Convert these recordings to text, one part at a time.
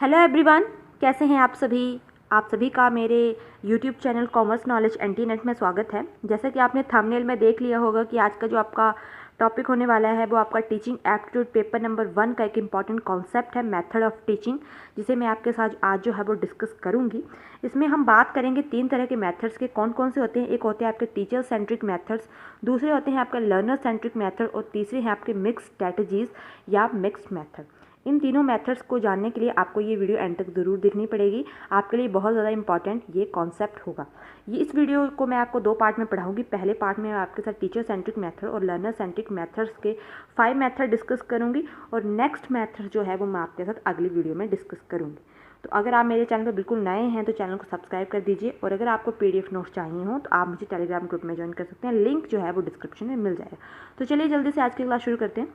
Hello everyone, कैसे हैं आप सभी का मेरे यूट्यूब चैनल कॉमर्स नॉलेज एंटीनेट में स्वागत है। जैसा कि आपने थंबनेल में देख लिया होगा कि आज का जो आपका टॉपिक होने वाला है वो आपका टीचिंग एप्टीट्यूड पेपर नंबर 1 का एक इम्पॉर्टेंट कॉन्सेप्ट है, मेथड ऑफ टीचिंग, जिसे मैं आपके साथ आज जो है वो डिस्कस करूंगी। इसमें हम बात करेंगे 3 तरह के मेथड्स के, कौन कौन से होते हैं। एक होते हैं आपके टीचर सेंट्रिक मेथड्स, दूसरे होते हैं आपके लर्नर सेंट्रिक मेथड और तीसरे हैं आपके मिक्स स्ट्रैटेजीज या मिक्स्ड मेथड। इन तीनों मेथड्स को जानने के लिए आपको ये वीडियो एंड तक ज़रूर देखनी पड़ेगी। आपके लिए बहुत ज़्यादा इंपॉर्टेंट ये कॉन्सेप्ट होगा। इस वीडियो को मैं आपको 2 पार्ट में पढ़ाऊंगी। पहले पार्ट में मैं आपके साथ टीचर सेंट्रिक मेथड और लर्नर सेंट्रिक मेथड्स के 5 मेथड डिस्कस करूंगी और नेक्स्ट मेथड जो है वो मैं आपके साथ अगली वीडियो में डिस्कस करूंगी। तो अगर आप मेरे चैनल पर बिल्कुल नए हैं तो चैनल को सब्सक्राइब कर दीजिए, और अगर आपको PDF नोट्स चाहिए हो तो आप मुझे टेलीग्राम ग्रुप में ज्वाइन कर सकते हैं। लिंक जो है वो डिस्क्रिप्शन में मिल जाएगा। तो चलिए जल्दी से आज की क्लास शुरू करते हैं।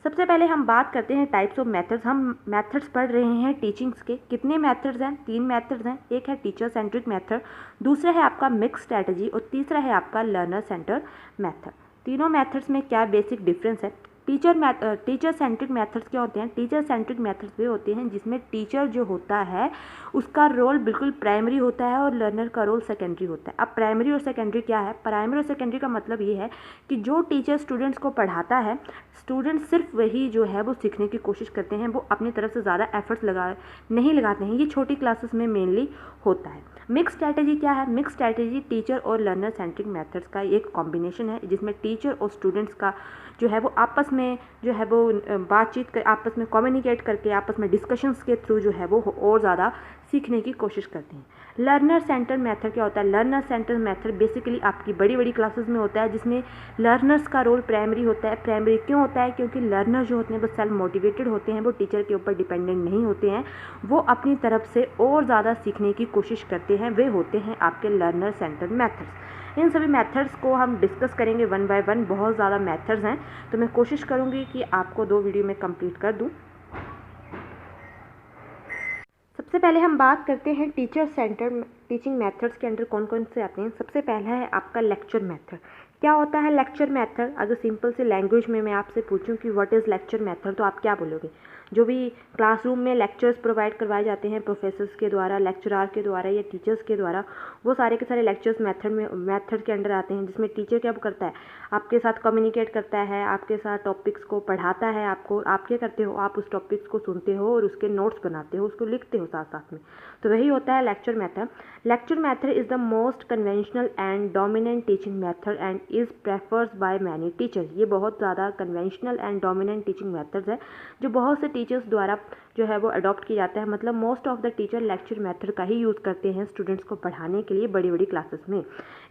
सबसे पहले हम बात करते हैं टाइप्स ऑफ मेथड्स। हम मेथड्स पढ़ रहे हैं टीचिंग्स के। कितने मेथड्स हैं? 3 मेथड्स हैं। एक है टीचर सेंट्रिक मेथड, दूसरा है आपका मिक्स स्ट्रैटेजी और तीसरा है आपका लर्नर सेंटर मेथड। तीनों मेथड्स में क्या बेसिक डिफरेंस है? टीचर सेंट्रिक मेथड्स क्या होते हैं? टीचर सेंट्रिक मेथड्स वे होते हैं जिसमें टीचर जो होता है उसका रोल बिल्कुल प्राइमरी होता है और लर्नर का रोल सेकेंडरी होता है। अब प्राइमरी और सेकेंडरी क्या है? प्राइमरी और सेकेंडरी का मतलब ये है कि जो टीचर स्टूडेंट्स को पढ़ाता है, स्टूडेंट्स सिर्फ वही जो है वो सीखने की कोशिश करते हैं, वो अपनी तरफ से ज़्यादा एफर्ट्स नहीं लगाते हैं। ये छोटी क्लासेस में मेनली होता है। मिक्स स्ट्रैटेजी क्या है? मिक्स स्ट्रैटेजी टीचर और लर्नर सेंट्रिक मेथड्स का एक कॉम्बिनेशन है जिसमें टीचर और स्टूडेंट्स का जो है वो आपस में जो है वो बातचीत कर, आपस में कम्युनिकेट करके, आपस में डिस्कशंस के थ्रू जो है वो और ज़्यादा सीखने की कोशिश करते हैं। लर्नर सेंटर मेथड क्या होता है? लर्नर सेंटर मेथड बेसिकली आपकी बड़ी बड़ी क्लासेस में होता है जिसमें लर्नर्स का रोल प्राइमरी होता है। प्राइमरी क्यों होता है? क्योंकि लर्नर जो होते हैं वो सेल्फ मोटिवेटेड होते हैं, वो टीचर के ऊपर डिपेंडेंट नहीं होते हैं, वो अपनी तरफ से और ज़्यादा सीखने की कोशिश करते हैं। वे होते हैं आपके लर्नर सेंटर मेथड्स। इन सभी मेथड्स को हम डिस्कस करेंगे 1 बाय 1। बहुत ज़्यादा मेथड्स हैं तो मैं कोशिश करूँगी कि आपको 2 वीडियो में कंप्लीट कर दूँ। सबसे पहले हम बात करते हैं टीचर सेंटर टीचिंग मेथड्स के अंदर कौन कौन से आते हैं। सबसे पहला है आपका लेक्चर मेथड। क्या होता है लेक्चर मेथड? अगर सिंपल से लैंग्वेज में मैं आपसे पूछूं कि व्हाट इज़ लेक्चर मेथड तो आप क्या बोलोगे? जो भी क्लासरूम में लेक्चर्स प्रोवाइड करवाए जाते हैं प्रोफेसर्स के द्वारा, लेक्चरार के द्वारा या टीचर्स के द्वारा, वो सारे के सारे लेक्चर्स मेथड के अंडर आते हैं, जिसमें टीचर क्या करता है? आपके साथ कम्युनिकेट करता है, आपके साथ टॉपिक्स को पढ़ाता है। आपको आप क्या करते हो? आप उस टॉपिक्स को सुनते हो और उसके नोट्स बनाते हो, उसको लिखते हो साथ साथ में। तो वही होता है lecture method. Lecture method is the most conventional and dominant teaching method and is preferred by many teachers. ये बहुत ज़्यादा conventional and dominant teaching methods है जो बहुत से टीचर्स द्वारा जो है वो अडॉप्ट किया जाता है। मतलब most of the teacher lecture method का ही यूज़ करते हैं स्टूडेंट्स को पढ़ाने के लिए बड़ी बड़ी क्लासेस में।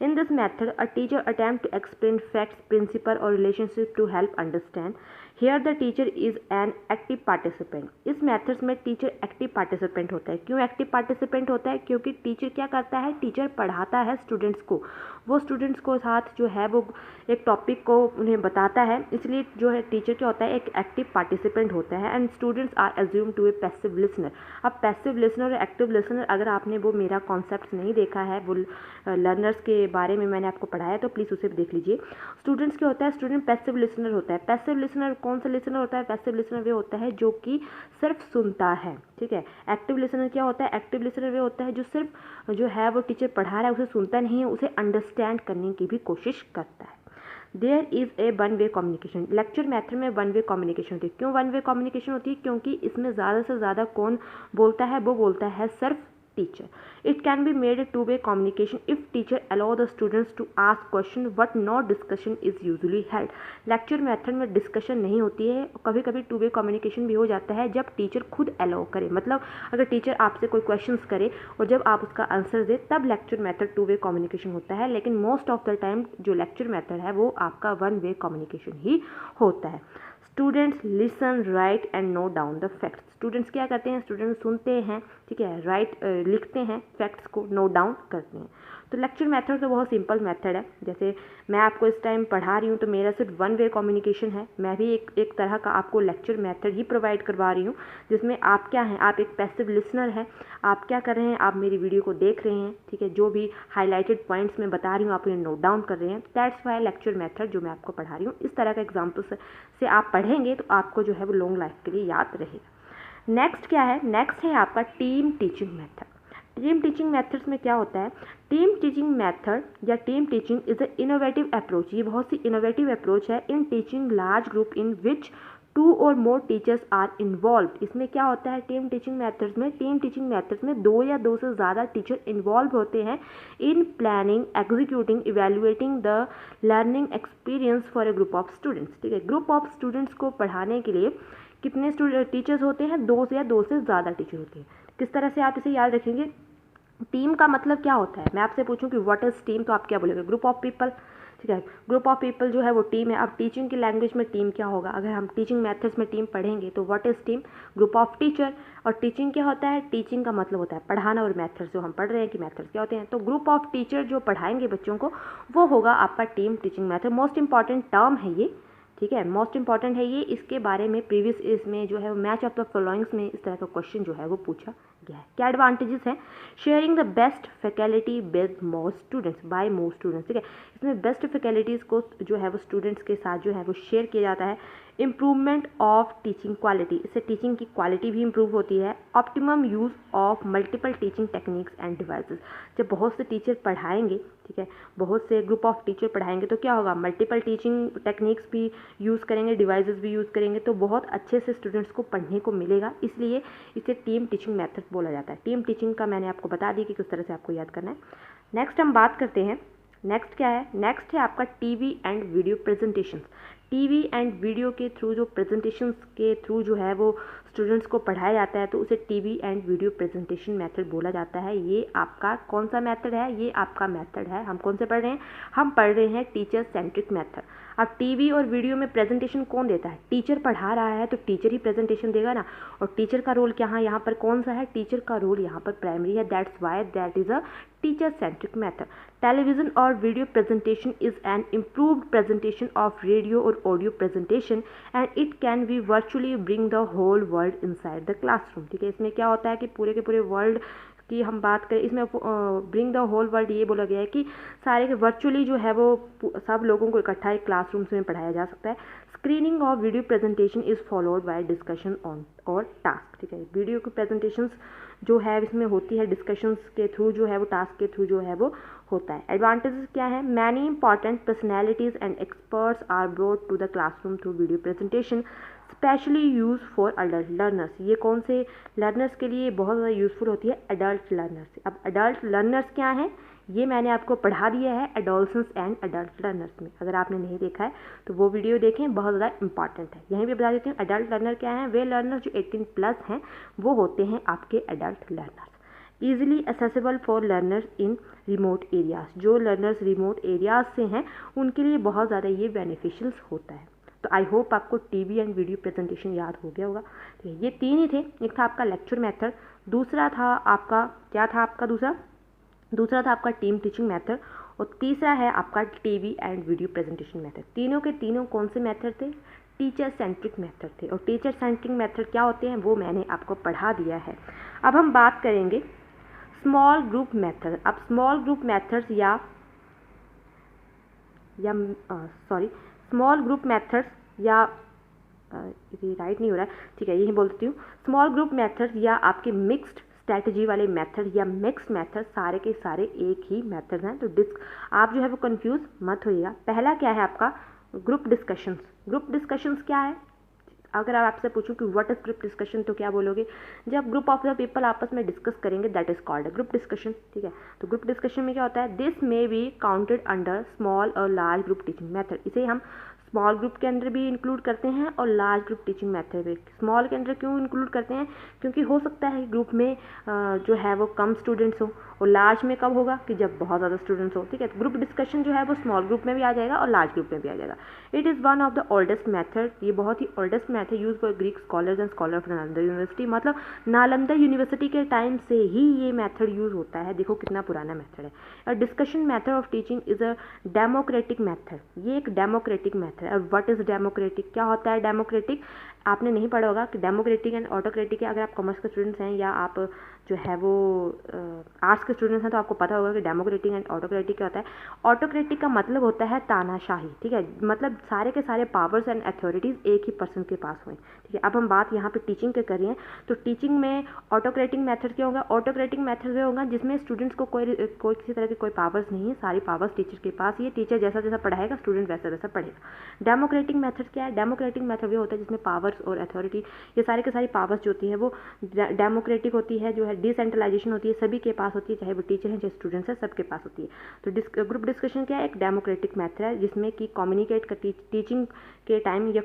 In this method a teacher attempt to explain facts, principle और relationship to help understand. Here the teacher is an active participant. इस मेथड्स में टीचर एक्टिव पार्टिसिपेंट होता है। क्यों एक्टिव पार्टिसिपेंट होता है? क्योंकि टीचर क्या करता है? टीचर पढ़ाता है स्टूडेंट्स को, वो स्टूडेंट्स को साथ जो है वो एक टॉपिक को उन्हें बताता है, इसलिए जो है टीचर क्या होता है? एक एक्टिव पार्टिसिपेंट होता है। And students are assume to a passive listener. अब पैसिव लिसनर और एक्टिव लिसनर, अगर आपने वो मेरा कॉन्सेप्ट नहीं देखा है, वो लर्नर्स के बारे में मैंने आपको पढ़ाया, तो प्लीज़ उसे भी देख लीजिए। स्टूडेंट्स क्या होता है? स्टूडेंट पैसिव लिसनर होता है। पैसिव लिसनर कौन सा लिसनर होता है? पैसिव लिसनर वे होता है जो कि सिर्फ सुनता है, ठीक है। एक्टिव लिसनर क्या होता है? एक्टिव लिसनर वे होता है जो सिर्फ जो है वो टीचर पढ़ा रहा है उसे सुनता नहीं है, उसे अंडरस्टैंड करने की भी कोशिश करता है। There is a 1 way communication. Lecture method में 1 वे कम्युनिकेशन होती है। क्यों 1 वे कम्युनिकेशन होती है? क्योंकि इसमें ज़्यादा से ज़्यादा कौन बोलता है? वो बोलता है सिर्फ teacher. It can be made a 2 way communication if teacher allow the students to ask question but no discussion is usually held। Lecture method में डिस्कशन नहीं होती है, कभी कभी 2 वे कम्युनिकेशन भी हो जाता है जब टीचर खुद अलाउ करे। मतलब अगर टीचर आपसे कोई क्वेश्चंस करे और जब आप उसका आंसर दे तब लेक्चर मेथड 2 वे कम्युनिकेशन होता है। लेकिन मोस्ट ऑफ द टाइम जो लेक्चर मेथड है वो आपका 1 वे कम्युनिकेशन ही होता है। Students listen, right and note down the facts. Students क्या करते हैं? स्टूडेंट्स सुनते हैं, ठीक है, लिखते हैं, फैक्ट्स को नोट डाउन करते हैं। तो लेक्चर मेथड तो बहुत सिंपल मेथड है। जैसे मैं आपको इस टाइम पढ़ा रही हूँ तो मेरा सिर्फ 1 वे कम्युनिकेशन है। मैं भी एक तरह का आपको लेक्चर मेथड ही प्रोवाइड करवा रही हूँ जिसमें आप क्या हैं? आप एक पैसिव लिसनर हैं। आप क्या कर रहे हैं? आप मेरी वीडियो को देख रहे हैं, ठीक है, जो भी हाईलाइटेड पॉइंट्स मैं बता रही हूँ आप उन्हें नोट डाउन कर रहे हैं। दैट्स वाई लेक्चर मेथड जो मैं आपको पढ़ा रही हूँ, इस तरह का एग्जाम्पल से आप पढ़ेंगे तो आपको जो है वो लॉन्ग लाइफ के लिए याद रहेगा। नेक्स्ट क्या है, नेक्स्ट है आपका team teaching method. Team teaching methods में क्या होता है, टीम टीचिंग मेथड या team teaching is a innovative approach, ये बहुत सी इनोवेटिव अप्रोच है in teaching large group in which 2 और मोर टीचर्स आर इन्वॉल्व। इसमें क्या होता है, टीम टीचिंग मेथड्स में, टीम टीचिंग मेथड्स में 2 या 2 से ज़्यादा टीचर इन्वॉल्व होते हैं in planning, executing, evaluating the learning experience for a group of students. ठीक है, ग्रुप ऑफ स्टूडेंट्स को पढ़ाने के लिए कितने टीचर्स होते हैं, 2 या 2 से ज़्यादा टीचर होते हैं। किस तरह से आप इसे याद रखेंगे, टीम का मतलब क्या होता है, मैं आपसे पूछूं कि व्हाट इज टीम, तो आप क्या बोलोगे, ग्रुप ऑफ पीपल। ठीक है, ग्रुप ऑफ पीपल जो है वो टीम है। अब टीचिंग की लैंग्वेज में टीम क्या होगा, अगर हम टीचिंग मेथड्स में टीम पढ़ेंगे तो what is team, group of teacher. और टीचिंग क्या होता है, टीचिंग का मतलब होता है पढ़ाना, और मेथड्स जो हम पढ़ रहे हैं कि मेथड्स क्या होते हैं, तो ग्रुप ऑफ टीचर जो पढ़ाएंगे बच्चों को वो होगा आपका team teaching method. Most important term है ये, ठीक है, मोस्ट इंपॉर्टेंट है ये। इसके बारे में प्रीवियस इसमें जो है मैच ऑफ द फॉलोइंग्स में इस तरह का क्वेश्चन जो है वो पूछा गया है। क्या एडवांटेजेस हैं, sharing the best faculty with more students by more students. ठीक है, इसमें बेस्ट फैकल्टीज़ को जो है वो स्टूडेंट्स के साथ जो है वो शेयर किया जाता है। इम्प्रूवमेंट ऑफ टीचिंग क्वालिटी, इससे टीचिंग की क्वालिटी भी इम्प्रूव होती है। Optimum use of multiple teaching techniques end devices, जब बहुत से टीचर पढ़ाएंगे, ठीक है, बहुत से ग्रुप ऑफ टीचर पढ़ाएंगे तो क्या होगा, मल्टीपल टीचिंग टेक्निक्स भी यूज़ करेंगे, डिवाइसेस भी यूज़ करेंगे, तो बहुत अच्छे से स्टूडेंट्स को पढ़ने को मिलेगा, इसलिए इसे टीम टीचिंग मेथड बोला जाता है। टीम टीचिंग का मैंने आपको बता दी कि किस तरह से आपको याद करना है। नेक्स्ट हम बात करते हैं, नेक्स्ट क्या है, नेक्स्ट है आपका TV and video presentations. TV and video के थ्रू जो प्रेजेंटेशंस के थ्रू जो है वो स्टूडेंट्स को पढ़ाया जाता है तो उसे TV and video presentation method बोला जाता है। ये आपका कौन सा मेथड है, ये आपका मेथड है। हम कौन से पढ़ रहे हैं, हम पढ़ रहे हैं टीचर सेंट्रिक मेथड। अब टीवी और वीडियो में प्रेजेंटेशन कौन देता है, टीचर पढ़ा रहा है तो टीचर ही प्रेजेंटेशन देगा ना, और टीचर का रोल क्या है यहाँ पर कौन सा है, टीचर का रोल यहाँ पर प्राइमरी है, that's why that is a teacher centric method. Television और video presentation is an improved presentation of radio और audio presentation and it can be virtually bring the whole world inside the classroom. ठीक है, इसमें क्या होता है कि पूरे के पूरे वर्ल्ड की हम बात करें, इसमें ब्रिंग द होल वर्ल्ड ये बोला गया है कि सारे के वर्चुअली जो है वो सब लोगों को इकट्ठा एक क्लासरूम्स में पढ़ाया जा सकता है। Screening of video presentation is followed by discussion on और टास्क। ठीक है, वीडियो की प्रेजेंटेशंस जो है इसमें होती है डिस्कशंस के थ्रू, जो है वो टास्क के थ्रू जो है वो होता है। एडवांटेजेस क्या है, many important personalities and experts are brought to the classroom through video presentation, specially use for adult learners. ये कौन से लर्नर्स के लिए बहुत ज़्यादा यूज़फुल होती है, अडल्ट लर्नर्स। अब अडल्ट लर्नर्स क्या हैं, ये मैंने आपको पढ़ा दिया है एडोलसेंस एंड अडल्ट लर्नर्स में, अगर आपने नहीं देखा है तो वो वीडियो देखें, बहुत ज़्यादा इंपॉर्टेंट है। यहीं भी बता देती हूँ, अडल्ट लर्नर क्या है, वे लर्नर जो 18+ हैं वो होते हैं आपके adult learners. Easily accessible for learners in remote areas, जो लर्नर्स रिमोट एरियाज से हैं उनके लिए बहुत ज़्यादा ये बेनिफिशियल्स होता है। तो आई होप आपको टीवी एंड वीडियो प्रेजेंटेशन याद हो गया होगा। तो ये 3 ही थे, एक था आपका लेक्चर मेथड, दूसरा था आपका क्या था आपका दूसरा था आपका टीम टीचिंग मेथड, और तीसरा है आपका TV and video presentation method. तीनों के तीनों कौन से मेथड थे, टीचर सेंट्रिक मेथड थे, और टीचर सेंट्रिक मेथड क्या होते हैं वो मैंने आपको पढ़ा दिया है। अब हम बात करेंगे स्मॉल ग्रुप मेथड। अब स्मॉल ग्रुप मेथड्स या स्मॉल ग्रुप मेथड्स या ये राइट नहीं हो रहा है, ठीक है, यही बोलती हूँ। स्मॉल ग्रुप मेथड्स या आपके मिक्स्ड स्ट्रैटेजी वाले मेथड या मिक्स मेथड, सारे के सारे एक ही मेथड हैं, तो आप जो है वो कंफ्यूज मत होइएगा। पहला क्या है आपका ग्रुप डिस्कशंस। ग्रुप डिस्कशंस क्या है, अगर आप आपसे पूछूं कि व्हाट इज ग्रुप डिस्कशन तो क्या बोलोगे, जब ग्रुप ऑफ द पीपल आपस में डिस्कस करेंगे that is called group discussion. ठीक है, तो ग्रुप डिस्कशन में क्या होता है, this may be counted under small और लार्ज ग्रुप टीचिंग मेथड। इसे हम स्मॉल ग्रुप के अंदर भी इंक्लूड करते हैं और लार्ज ग्रुप टीचिंग मेथड भी। स्मॉल के अंदर क्यों इंक्लूड करते हैं, क्योंकि हो सकता है ग्रुप में जो है वो कम स्टूडेंट्स हो, और लार्ज में कब होगा कि जब बहुत ज़्यादा स्टूडेंट्स हो। ठीक है, तो ग्रुप डिस्कशन जो है वो स्मॉल ग्रुप में भी आ जाएगा और लार्ज ग्रुप में भी आ जाएगा। It is one of the oldest method, ये बहुत ही oldest method use by Greek scholars and scholar of Nalanda University. मतलब नालंदा यूनिवर्सिटी के टाइम से ही ये मेथड यूज़ होता है, देखो कितना पुराना मेथड है। और discussion method of teaching is a democratic method, ये एक डेमोक्रेटिक मेथड है। और व्हाट इज़ डेमोक्रेटिक, क्या होता है डेमोक्रेटिक, आपने नहीं पढ़ा होगा कि डेमोक्रेटिक एंड ऑटोक्रेटिक है। अगर आप कॉमर्स के स्टूडेंट्स हैं या आप जो है वो आर्ट्स के स्टूडेंट्स हैं तो आपको पता होगा कि डेमोक्रेटिक एंड ऑटोक्रेटिक क्या होता है। ऑटोक्रेटिक का मतलब होता है तानाशाही, ठीक है, मतलब सारे के सारे पावर्स एंड अथॉरिटीज़ एक ही पर्सन के पास हुए, ठीक है। अब हम बात यहाँ पे टीचिंग के कर रहे हैं, तो टीचिंग में ऑटोक्रेटिक मेथड क्या होगा? ऑटोक्रेटिक मेथड वो होगा जिसमें स्टूडेंट्स को कोई किसी तरह की कोई पावर्स नहीं है, सारी पावर्स टीचर के पास ही है। टीचर जैसा जैसा पढ़ाएगा स्टूडेंट वैसा वैसा पढ़ेगा। डेमोक्रेटिक मेथड क्या है? डेमोक्रेटिक मेथड वो होता है जिसमें पावर्स और अथॉरिटी, ये सारे के सारी पावर्स जो होती है वो डेमोक्रेटिक होती है, जो है डिसेंट्रलाइजेशन होती है, सभी के पास होती है, चाहे वो टीचर हैं चाहे स्टूडेंट्स हैं, सबके पास होती है। तो ग्रुप डिस्कशन क्या है? एक डेमोक्रेटिक मेथड है जिसमें कि कम्युनिकेट कर टीचिंग के टाइम या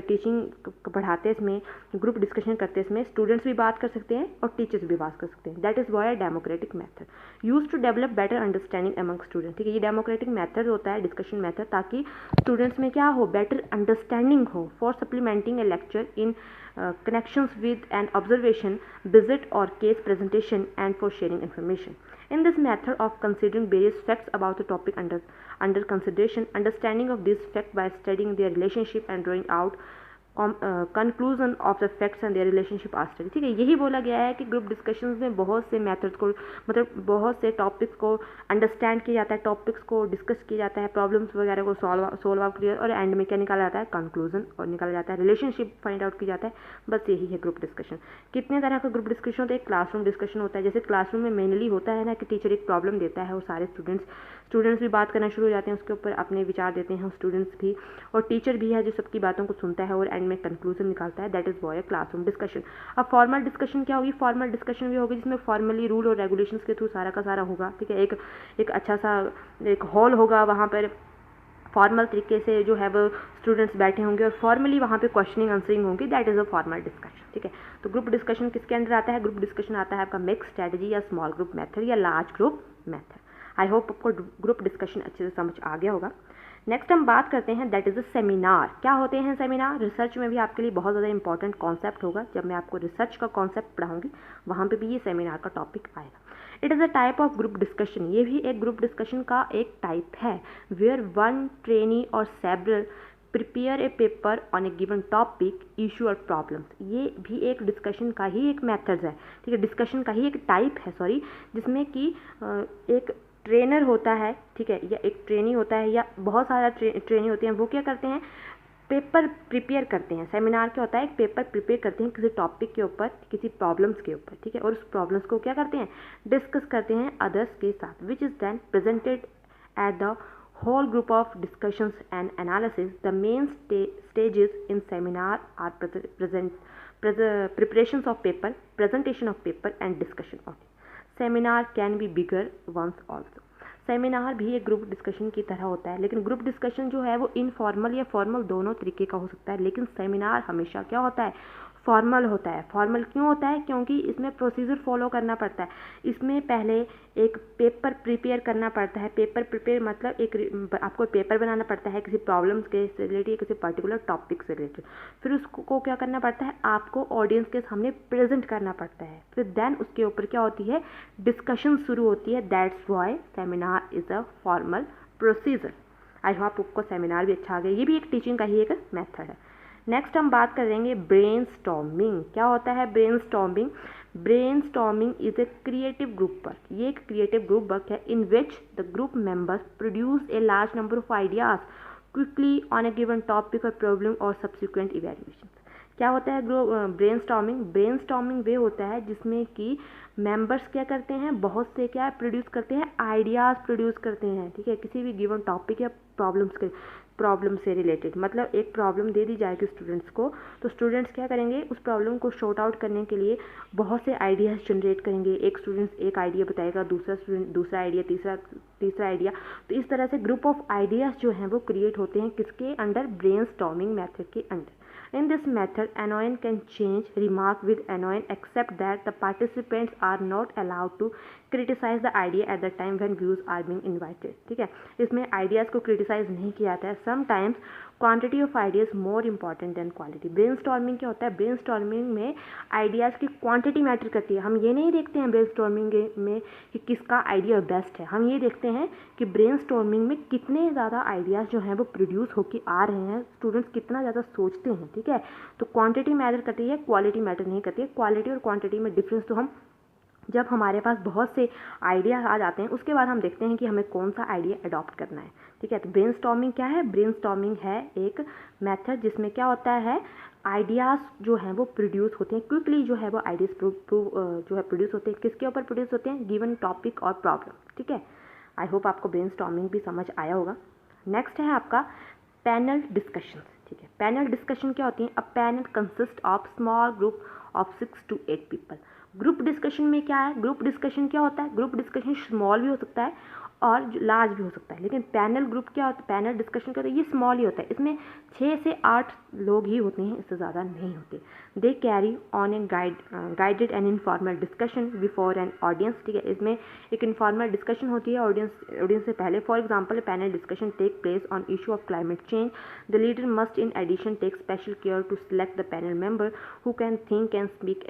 टीचिंग पढ़ाते इसमें ग्रुप डिस्कशन करते इसमें स्टूडेंट्स भी बात कर सकते हैं और टीचर्स भी बात कर सकते हैं। That is why democratic method use to develop better understanding among students, ठीक है। ये डेमोक्रेटिक मेथड होता है, डिस्कशन मेथड, ताकि स्टूडेंट्स में क्या हो? बेटर अंडरस्टैंडिंग हो, for supplementing A lecture in connections with an observation, visit or case presentation, and for sharing information. In this method of considering various facts about the topic under consideration, understanding of these facts by studying their relationship and drawing out conclusion of the facts and their relationship are study, ठीक है। यही बोला गया है कि group discussions में बहुत से मेथड्स को, मतलब बहुत से टॉपिक्स को अंडरस्टैंड किया जाता है, टॉपिक्स को डिस्कस किया जाता है, प्रॉब्लम्स वगैरह को सॉल्व आउट किया, और एंड में क्या निकाला जाता है? कंक्लूजन, और निकाला जाता है रिलेशनशिप फाइंड आउट किया जाता है। बस यही है ग्रुप डिस्कशन। कितने तरह का ग्रुप डिस्कशन होता है? एक क्लासरूम डिस्कशन होता है, जैसे क्लासरूम में मेनली होता है ना कि टीचर एक प्रॉब्लम देता है और सारे स्टूडेंट्स भी बात करना शुरू हो जाते हैं, उसके ऊपर अपने विचार देते हैं स्टूडेंट्स भी, और टीचर भी है जो सबकी बातों को सुनता है और एंड में कंक्लूजन निकालता है। That is why classroom discussion. अब फॉर्मल डिस्कशन क्या होगी? फॉर्मल डिस्कशन भी होगी जिसमें फॉर्मली रूल और रेगुलेशंस के थ्रू सारा का सारा होगा, ठीक है। एक अच्छा सा एक हॉल होगा, वहाँ पर फॉर्मल तरीके से जो है वो स्टूडेंट्स बैठे होंगे और फॉर्मली वहाँ पे क्वेश्चनिंग आंसरिंग होगी। That is a formal discussion, ठीक है। तो ग्रुप डिस्कशन किसके अंडर आता है? ग्रुप डिस्कशन आता है आपका मिक्स स्ट्रेटजी या स्मॉल ग्रुप मेथड या large group method. I hope आपको ग्रुप डिस्कशन अच्छे से समझ आ गया होगा। नेक्स्ट हम बात करते हैं दैट इज़ अ सेमिनार। क्या होते हैं सेमिनार? रिसर्च में भी आपके लिए बहुत ज़्यादा इंपॉर्टेंट कॉन्सेप्ट होगा। जब मैं आपको रिसर्च का कॉन्सेप्ट पढ़ाऊंगी वहाँ पे भी ये सेमिनार का टॉपिक आएगा। It is a type of group discussion, ये भी एक ग्रुप डिस्कशन का एक टाइप है, वेयर वन ट्रेनी और several prepare a paper on a given topic, issue और प्रॉब्लम्स। ये भी एक डिस्कशन का ही एक मेथड है, ठीक है, डिस्कशन का ही एक टाइप है, सॉरी, जिसमें कि एक ट्रेनर होता है, ठीक है, या एक ट्रेनी होता है या बहुत सारा ट्रेनी होते हैं। वो क्या करते हैं? पेपर प्रिपेयर करते हैं। सेमिनार क्या होता है? एक पेपर प्रिपेयर करते हैं किसी टॉपिक के ऊपर, किसी प्रॉब्लम्स के ऊपर, ठीक है, और उस प्रॉब्लम्स को क्या करते हैं? डिस्कस करते हैं अदर्स के साथ, which is then presented at the whole group of discussions and analysis. The main stages in seminar are preparations of paper, presentation of paper and discussion of it. Seminar can be bigger ones also. Seminar भी एक group discussion की तरह होता है, लेकिन group discussion जो है वो इनफॉर्मल या फॉर्मल दोनों तरीके का हो सकता है, लेकिन सेमिनार हमेशा क्या होता है? फॉर्मल होता है। फॉर्मल क्यों होता है? क्योंकि इसमें प्रोसीजर फॉलो करना पड़ता है। इसमें पहले एक पेपर प्रिपेयर करना पड़ता है। पेपर प्रिपेयर मतलब एक आपको पेपर बनाना पड़ता है किसी प्रॉब्लम्स के रिलेटेड, किसी पर्टिकुलर टॉपिक से रिलेटेड। फिर उसको क्या करना पड़ता है? आपको ऑडियंस के सामने प्रेजेंट करना पड़ता है। फिर देन उसके ऊपर क्या होती है? डिस्कशन शुरू होती है। That's Y seminar is a formal procedure. I hope आपको सेमिनार भी अच्छा आ गया। ये भी एक टीचिंग का ही एक मेथड है। नेक्स्ट हम बात करेंगे ब्रेनस्टॉर्मिंग। क्या होता है brainstorming? Brainstorming is a creative group work. ये एक क्रिएटिव ग्रुप वर्क है in which the group members produce a large number of ideas quickly on a given topic और प्रॉब्लम और सब्सिक्वेंट इवैल्यूएशन। क्या होता है ब्रेनस्टॉर्मिंग? ब्रेनस्टॉर्मिंग वे होता है जिसमें कि मेंबर्स क्या करते हैं? बहुत से क्या प्रोड्यूस करते हैं? आइडियाज़ प्रोड्यूस करते हैं, ठीक है, किसी भी गिवन टॉपिक या प्रॉब्लम से रिलेटेड। मतलब एक प्रॉब्लम दे दी जाएगी स्टूडेंट्स को, तो स्टूडेंट्स क्या करेंगे? उस प्रॉब्लम को शॉर्ट आउट करने के लिए बहुत से आइडियाज़ जनरेट करेंगे। एक स्टूडेंट एक आइडिया बताएगा, दूसरा स्टूडेंट दूसरा आइडिया, तीसरा आइडिया। तो इस तरह से ग्रुप ऑफ आइडियाज़ जो हैं वो क्रिएट होते हैं किसके अंडर? ब्रेनस्टॉर्मिंग मेथड के under. In this method, annoyance can change remark with annoyance except that the participants are not allowed to criticize the idea at the time when views are being invited, ठीक है। इसमें ideas को criticise नहीं किया जाता है। Sometimes quantity of ideas more important than quality. Brainstorming क्या होता है, ब्रेनस्टॉर्मिंग में आइडियाज़ की क्वांटिटी मैटर करती है। हम ये नहीं देखते हैं ब्रेनस्टॉर्मिंग में कि किसका आइडिया बेस्ट है, हम ये देखते हैं कि ब्रेनस्टॉर्मिंग में कितने ज़्यादा आइडियाज़ जो हैं वो प्रोड्यूस होकर आ रहे हैं, स्टूडेंट्स कितना ज़्यादा सोचते हैं, ठीक है। तो क्वांटिटी मैटर करती है, क्वालिटी मैटर नहीं करती है। क्वालिटी और क्वांटिटी में डिफरेंस तो हम जब हमारे पास बहुत से आइडिया आ जाते हैं उसके बाद हम देखते हैं कि हमें कौन सा आइडिया अडॉप्ट करना है, ठीक है। तो ब्रेनस्टॉर्मिंग क्या है, ब्रेनस्टॉर्मिंग है एक मेथड जिसमें क्या होता है, आइडियाज़ जो हैं वो प्रोड्यूस होते हैं क्विकली, जो है वो आइडियाज़ जो है प्रोड्यूस होते हैं। किसके ऊपर प्रोड्यूस होते हैं, गिवन टॉपिक और प्रॉब्लम, ठीक है। आई होप आपको ब्रेनस्टॉर्मिंग भी समझ आया होगा। नेक्स्ट है आपका पैनल डिस्कशन, ठीक है। पैनल डिस्कशन क्या होती है, a panel consist of small group of 6 to 8 people. Group discussion में क्या है, ग्रुप डिस्कशन क्या होता है, ग्रुप डिस्कशन स्मॉल भी हो सकता है और लार्ज भी हो सकता है, लेकिन पैनल ग्रुप क्या होता है, पैनल डिस्कशन क्या होता है, ये स्मॉल ही होता है। इसमें 6 से 8 लोग ही होते हैं, इससे ज़्यादा नहीं होते। They carry on A guided and informal discussion before an audience, ठीक है। इसमें एक इनफॉर्मल डिस्कशन होती है ऑडियंस से पहले। For example, panel discussion take place on issue of climate change. The leader must in addition take special care to select the panel member who can think and speak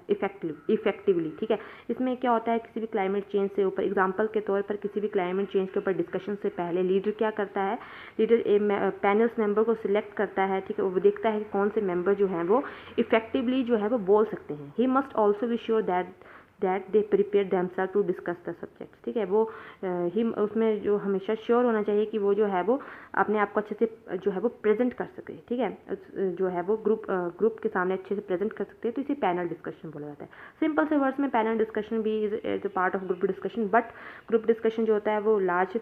effectively, ठीक है। इसमें क्या होता है, किसी भी क्लाइमेट चेंज से ऊपर, एग्जाम्पल के तौर पर किसी भी क्लाइमेट चेंज के ऊपर डिस्कशन से पहले लीडर क्या करता है, लीडर पैनल्स मेंबर को सिलेक्ट करता है, ठीक है। वो देखता है कि कौन से मेंबर जो हैं वो इफेक्टिवली जो है वो बोल सकते हैं। He must also be sure that they prepare themselves to discuss the subject, ठीक है। वो ही उसमें जो हमेशा श्योर होना चाहिए कि वो जो है वो अपने आप को अच्छे से जो है वो प्रेजेंट कर सके, ठीक है। जो है वो ग्रुप के सामने अच्छे से प्रेजेंट कर सकते हैं, तो इसे पैनल डिस्कशन बोला जाता है। सिंपल से वर्ड्स में पैनल डिस्कशन भी is a part of group discussion, but group discussion जो होता है वो लार्ज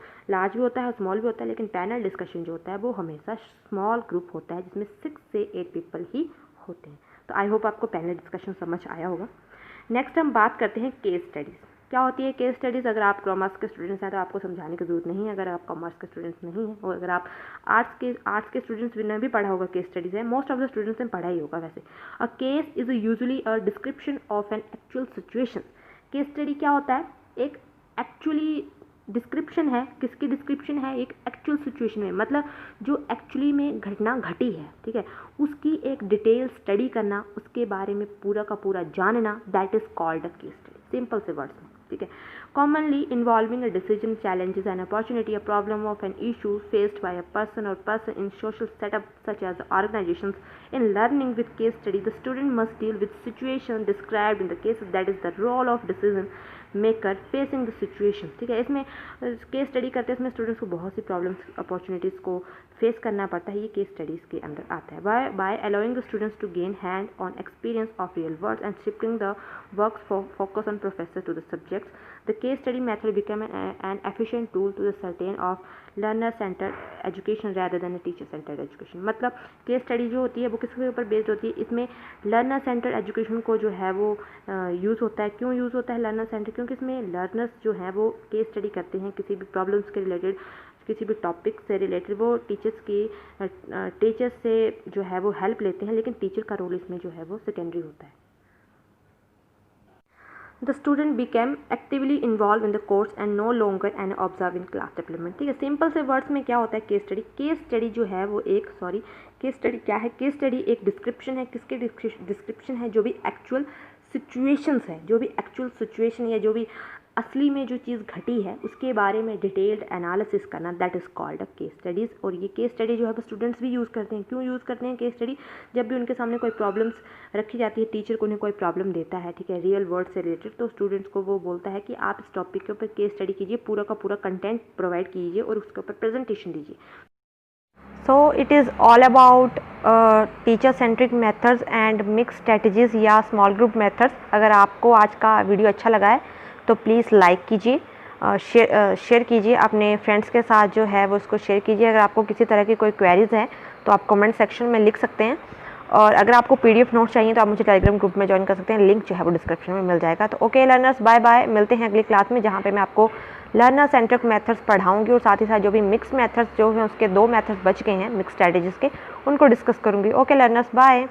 भी होता है और स्मॉल भी होता है, लेकिन पैनल डिस्कशन जो होता है वो हमेशा स्मॉल ग्रुप होता है जिसमें 6 से 8 पीपल ही होते हैं। तो आई होप आपको पैनल डिस्कशन समझ आया होगा। नेक्स्ट हम बात करते हैं केस स्टडीज़। क्या होती है केस स्टडीज़, अगर आप कॉमर्स के स्टूडेंट्स हैं तो आपको समझाने की जरूरत नहीं है, अगर आप कॉमर्स के स्टूडेंट्स नहीं हैं, और अगर आप आर्ट्स के स्टूडेंट्स ने भी पढ़ा होगा केस स्टडीज़ है, मोस्ट ऑफ द स्टूडेंट्स ने पढ़ा ही होगा वैसे। A case is usually a description of an actual situation. Case study क्या होता है, एक एक्चुअली डिस्क्रिप्शन है, किसकी डिस्क्रिप्शन है, एक एक्चुअल सिचुएशन में, मतलब जो एक्चुअली में घटना घटी है, ठीक है, उसकी एक डिटेल स्टडी करना, उसके बारे में पूरा का पूरा जानना, that is called a case study, simple से वर्ड्स में, ठीक है। Commonly involving a decision, challenges and opportunity, a problem of an issue faced by a person in social setup such as organisations. In learning with case study, the student must deal with situation described in the case, that is the role of decision maker facing the situation, ठीक है। इसमें case study करते हैं, इसमें students को बहुत सी problems opportunities को face करना पड़ता है, ये केस स्टडीज़ के अंदर आता है। By allowing the students to gain hand on experience of real words and shifting the works focus on professor to the subjects, the case study method become an efficient tool to the certain of learner center education rather than teacher centered education. मतलब case study जो होती है वो किसके ऊपर based होती है, इसमें लर्नर सेंटर एजुकेशन को जो है वो यूज़ होता है। क्यों यूज़ होता है लर्नर सेंटर, क्योंकि इसमें लर्नर्स जो हैं वो केस स्टडी करते हैं किसी भी प्रॉब्लम्स के रिलेटेड, किसी भी टॉपिक से रिलेटेड, वो टीचर्स से जो है वो हेल्प लेते हैं, लेकिन टीचर का रोल इसमें जो है वो सेकेंडरी होता है। The student became actively involved in the course and no longer an observer in class development, ठीक है। सिंपल से वर्ड्स में क्या होता है केस स्टडी, केस स्टडी जो है वो एक केस स्टडी क्या है, केस स्टडी एक डिस्क्रिप्शन है, किसके डिस्क्रिप्शन है, जो भी एक्चुअल सिचुएशंस है, जो भी एक्चुअल सिचुएशन या जो भी असली में जो चीज़ घटी है उसके बारे में डिटेल्ड एनालिसिस करना, that is called a case studies. और ये केस स्टडी जो है वो स्टूडेंट्स भी यूज़ करते हैं। क्यों यूज़ करते हैं केस स्टडी, जब भी उनके सामने कोई प्रॉब्लम्स रखी जाती है, टीचर को उन्हें कोई प्रॉब्लम देता है, ठीक है, रियल वर्ड से रिलेटेड, तो स्टूडेंट्स को वो बोलता है कि आप इस टॉपिक के ऊपर केस स्टडी कीजिए, पूरा का पूरा कंटेंट प्रोवाइड कीजिए और उसके ऊपर प्रेजेंटेशन दीजिए। So it is all about teacher centric methods and mix strategies या स्मॉल ग्रुप मेथड्स। अगर आपको आज का वीडियो अच्छा लगा है तो प्लीज़ लाइक कीजिए, शेयर कीजिए अपने फ्रेंड्स के साथ, जो है वो उसको शेयर कीजिए। अगर आपको किसी तरह की कोई क्वेरीज़ हैं तो आप कमेंट सेक्शन में लिख सकते हैं, और अगर आपको PDF नोट्स चाहिए तो आप मुझे टेलीग्राम ग्रुप में ज्वाइन कर सकते हैं, लिंक जो है वो डिस्क्रिप्शन में मिल जाएगा। तो ओके लर्नर्स, बाय बाय, मिलते हैं अगली क्लास में जहाँ पे मैं आपको लर्नर सेंट्रिक मेथड्स पढ़ाऊंगी और साथ ही साथ जो भी मिक्स मेथड्स जो हैं उसके 2 मेथड्स बच गए हैं मिक्स स्ट्रेटजीज़ के, उनको डिस्कस करूँगी। Okay learners, bye.